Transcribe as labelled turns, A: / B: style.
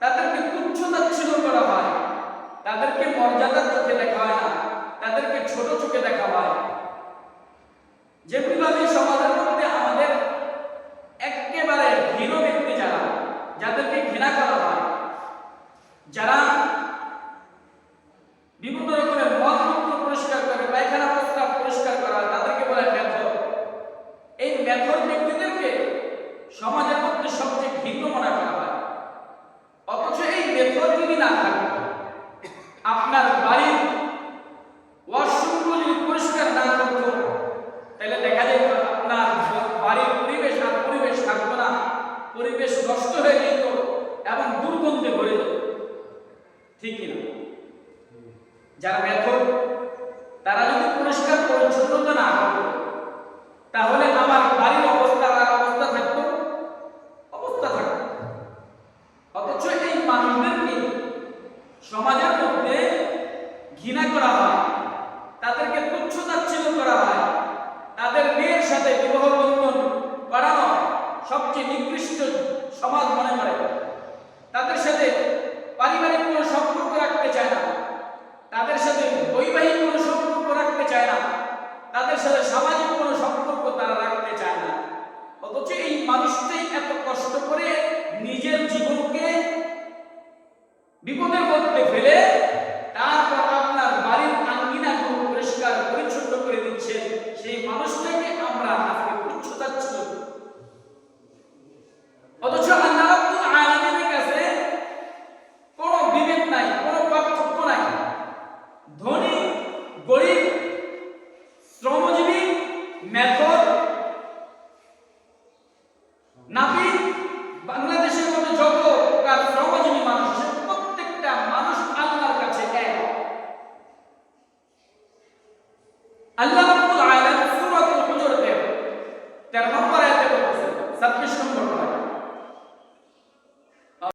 A: তাদেরকে তুচ্ছ তাচ্ছিল্য করা হয়। ঠিক কিনা? যারা মেথর তারা যদি পরিষ্কার পরিচ্ছন্নতা না করে তাহলে আমার বাড়ির অবস্থা থাকতো। অথচ এই মানুষদেরকে সমাজের মধ্যে ঘৃণা করা হয়, তাদেরকে তুচ্ছ তাচ্ছিল্য করা হয়, তাদের মেয়ের সাথে বিবাহ বন্ধন করানো সবচেয়ে নিকৃষ্ট সমাজ মনে করে, তাদের সাথে পারিবারিক কোনো সম্পর্ক রাখতে চায় না, তাদের সাথে বৈবাহিক কোনো সম্পর্ক রাখতে চায় না, তাদের সাথে সামাজিক কোনো সম্পর্ক তারা রাখতে চায় না। অথচ এই মানুষটাই এত কষ্ট করে নিজের জীবনকে বিপদের মধ্যে ফেলে